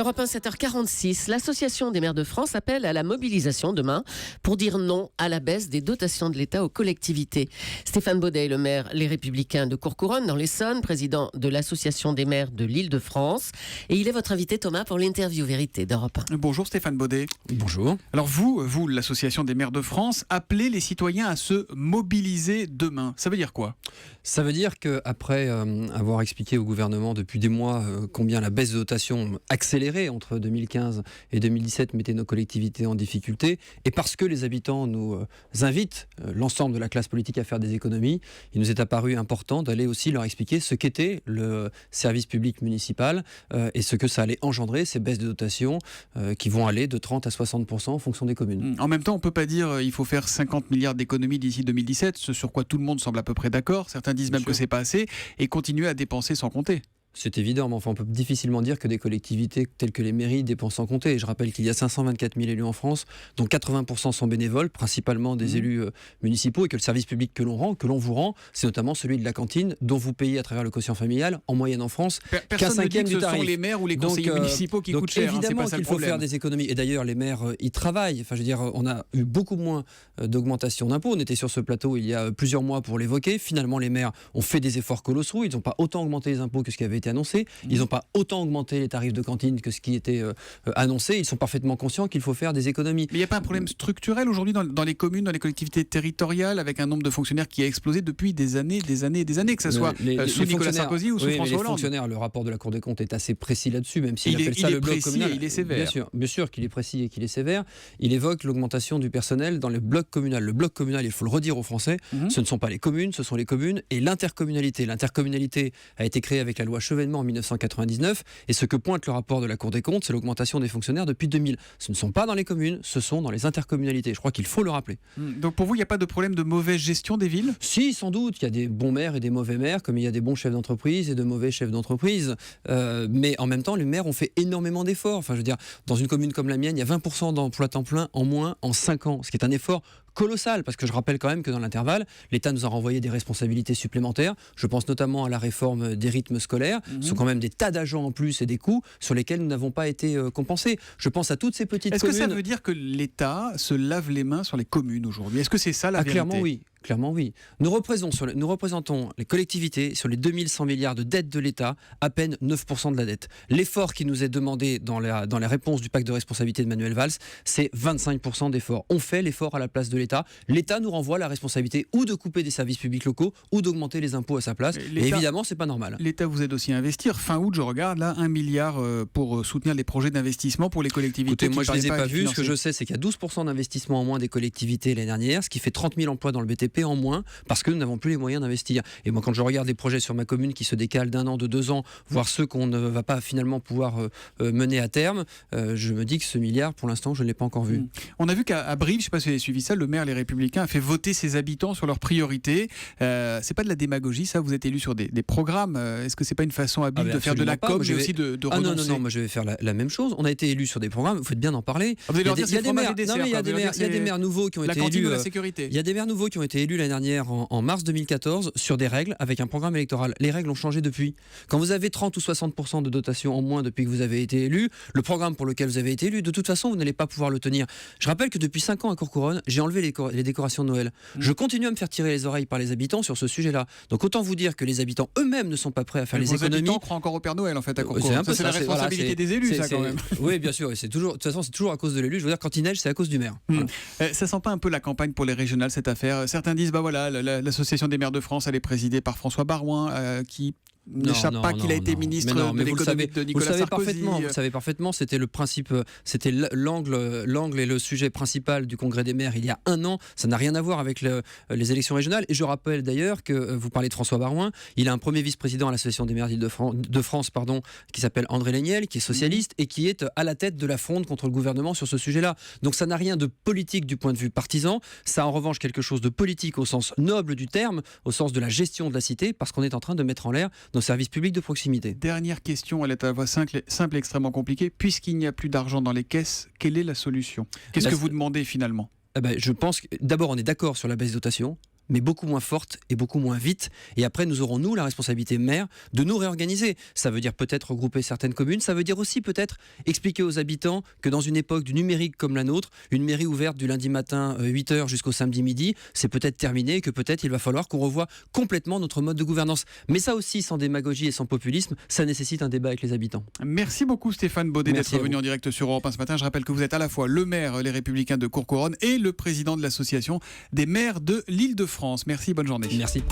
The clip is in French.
Europe 1, 7h46, l'Association des maires de France appelle à la mobilisation demain pour dire non à la baisse des dotations de l'État aux collectivités. Stéphane Baudet est le maire Les Républicains de Courcouronnes dans l'Essonne, président de l'Association des maires de l'Île-de-France. Et il est votre invité, Thomas, pour l'interview vérité d'Europe 1. Bonjour Stéphane Baudet. Bonjour. Alors vous, l'Association des maires de France, appelez les citoyens à se mobiliser demain. Ça veut dire quoi ? Ça veut dire qu'après avoir expliqué au gouvernement depuis des mois combien la baisse de dotation accélérée entre 2015 et 2017 mettait nos collectivités en difficulté, et parce que les habitants nous invitent, l'ensemble de la classe politique, à faire des économies, il nous est apparu important d'aller aussi leur expliquer ce qu'était le service public municipal et ce que ça allait engendrer, ces baisses de dotation qui vont aller de 30 à 60% en fonction des communes. En même temps, on ne peut pas dire il faut faire 50 milliards d'économies d'ici 2017, ce sur quoi tout le monde semble à peu près d'accord. Certains disent même que c'est pas assez, et continuer à dépenser sans compter. C'est évident, mais enfin, on peut difficilement dire que des collectivités telles que les mairies dépensent sans compter. Je rappelle qu'il y a 524 000 élus en France, dont 80% sont bénévoles, principalement des élus municipaux, et que le service public que l'on vous rend, c'est notamment celui de la cantine, dont vous payez à travers le quotient familial, en moyenne en France, qu'un cinquième du tarif. Ce sont les maires ou les conseillers municipaux qui coûtent cher. Évidemment c'est pas qu'il faut faire des économies. Et d'ailleurs, les maires y travaillent. Enfin, je veux dire, on a eu beaucoup moins d'augmentation d'impôts. On était sur ce plateau il y a plusieurs mois pour l'évoquer. Finalement, les maires ont fait des efforts colossaux. Ils n'ont pas autant augmenté les impôts que ce qui avait été annoncé. Ils n'ont pas autant augmenté les tarifs de cantine que ce qui était annoncé. Ils sont parfaitement conscients qu'il faut faire des économies. Mais il n'y a pas un problème structurel aujourd'hui dans les communes, dans les collectivités territoriales, avec un nombre de fonctionnaires qui a explosé depuis des années, que ce soit sous Nicolas Sarkozy ou sous François Hollande. Les fonctionnaires, le rapport de la Cour des comptes est assez précis là-dessus, même s'il appelle ça le bloc communal. Il est sévère. Bien sûr qu'il est précis et qu'il est sévère. Il évoque l'augmentation du personnel dans le bloc communal. Le bloc communal, il faut le redire aux Français, ce ne sont pas les communes, ce sont les communes et l'intercommunalité. L'intercommunalité a été créée avec la loi Chevènement en 1999, et ce que pointe le rapport de la Cour des comptes, c'est l'augmentation des fonctionnaires depuis 2000. Ce ne sont pas dans les communes, ce sont dans les intercommunalités. Je crois qu'il faut le rappeler. Donc pour vous, il n'y a pas de problème de mauvaise gestion des villes ? Si, sans doute. Il y a des bons maires et des mauvais maires, comme il y a des bons chefs d'entreprise et de mauvais chefs d'entreprise. Mais en même temps, les maires ont fait énormément d'efforts. Enfin, je veux dire, dans une commune comme la mienne, il y a 20% d'emplois temps plein en moins en 5 ans, ce qui est un effort colossal, parce que je rappelle quand même que dans l'intervalle, l'État nous a renvoyé des responsabilités supplémentaires. Je pense notamment à la réforme des rythmes scolaires. Ce sont quand même des tas d'agents en plus et des coûts sur lesquels nous n'avons pas été compensés. Je pense à toutes ces petites communes. Est-ce que ça veut dire que l'État se lave les mains sur les communes aujourd'hui ? Est-ce que c'est ça la vérité ? Clairement oui. Nous représentons les collectivités sur les 2100 milliards de dette de l'État, à peine 9% de la dette. L'effort qui nous est demandé dans la réponse du pacte de responsabilité de Manuel Valls, c'est 25% d'effort. On fait l'effort à la place de l'État. L'État nous renvoie la responsabilité ou de couper des services publics locaux ou d'augmenter les impôts à sa place. Et évidemment, c'est pas normal. L'État vous aide aussi à investir. Fin août, je regarde là, 1 milliard pour soutenir les projets d'investissement pour les collectivités. Écoutez, moi je ne les ai pas vus. Ce que je sais, c'est qu'il y a 12% d'investissement en moins des collectivités l'année dernière, ce qui fait 30 000 emplois dans le BTP en moins, parce que nous n'avons plus les moyens d'investir. Et moi, quand je regarde des projets sur ma commune qui se décalent d'un an, de 2 ans, voire ceux qu'on ne va pas finalement pouvoir mener à terme, je me dis que ce milliard, pour l'instant, je ne l'ai pas encore vu. On a vu qu'à Brive, je ne sais pas si vous avez suivi ça, le maire Les Républicains a fait voter ses habitants sur leurs priorités. C'est pas de la démagogie, ça ? Vous êtes élu sur des programmes. Est-ce que c'est pas une façon habile de faire de la com, mais aussi de renoncer ? Non, moi je vais faire la même chose. On a été élu sur des programmes, vous faites bien d'en parler. Vous allez leur dire c'est fromage et il dessert. y a des maires nouveaux qui ont été élus. La cantine de la sécurité. Il y a des maires nouveaux qui ont été élus l'année dernière en mars 2014 sur des règles avec un programme électoral. Les règles ont changé depuis. Quand vous avez 30 ou 60% de dotation en moins depuis que vous avez été élu, le programme pour lequel vous avez été élu, de toute façon, vous n'allez pas pouvoir le tenir. Je rappelle que depuis 5 ans à Courcouronnes, j'ai enlevé les décorations de Noël. Je continue à me faire tirer les oreilles par les habitants sur ce sujet-là. Donc autant vous dire que les habitants eux-mêmes ne sont pas prêts à faire les économies. Les habitants croient encore au Père Noël en fait à Courcouronnes. C'est la responsabilité des élus, ça quand même. Oui, bien sûr. De toute façon, c'est toujours à cause de l'élu. Je veux dire, quand il neige, c'est à cause du maire. Voilà. Ça sent pas un peu la campagne pour les régionales, cette affaire ? Certains disent, l'Association des maires de France, elle est présidée par François Barouin, qui n'échappe pas qu'il a été ministre de l'économie de Nicolas Sarkozy. Vous le savez parfaitement, c'était le principe, c'était l'angle et le sujet principal du Congrès des maires il y a 1 an. Ça n'a rien à voir avec les élections régionales. Et je rappelle d'ailleurs que vous parlez de François Barouin, il a un premier vice-président à l'Association des maires de France, qui s'appelle André Léniel, qui est socialiste et qui est à la tête de la fronde contre le gouvernement sur ce sujet-là. Donc ça n'a rien de politique du point de vue partisan. Ça a en revanche quelque chose de politique au sens noble du terme, au sens de la gestion de la cité, parce qu'on est en train de mettre en l'air nos services publics de proximité. Dernière question, elle est à la fois simple et extrêmement compliquée. Puisqu'il n'y a plus d'argent dans les caisses, quelle est la solution ? Qu'est-ce que vous demandez finalement ? Je pense que d'abord on est d'accord sur la baisse de dotation. mais beaucoup moins forte et beaucoup moins vite. Et après, nous aurons, nous, la responsabilité maire de nous réorganiser. Ça veut dire peut-être regrouper certaines communes, ça veut dire aussi peut-être expliquer aux habitants que dans une époque du numérique comme la nôtre, une mairie ouverte du lundi matin 8h jusqu'au samedi midi, c'est peut-être terminé et que peut-être il va falloir qu'on revoie complètement notre mode de gouvernance. Mais ça aussi, sans démagogie et sans populisme, ça nécessite un débat avec les habitants. Merci beaucoup Stéphane Baudet d'être venu en direct sur Europe 1 ce matin. Je rappelle que vous êtes à la fois le maire Les Républicains de Courcouronnes et le président de l'association des maires de l'Île-de-France. Merci, bonne journée. Merci.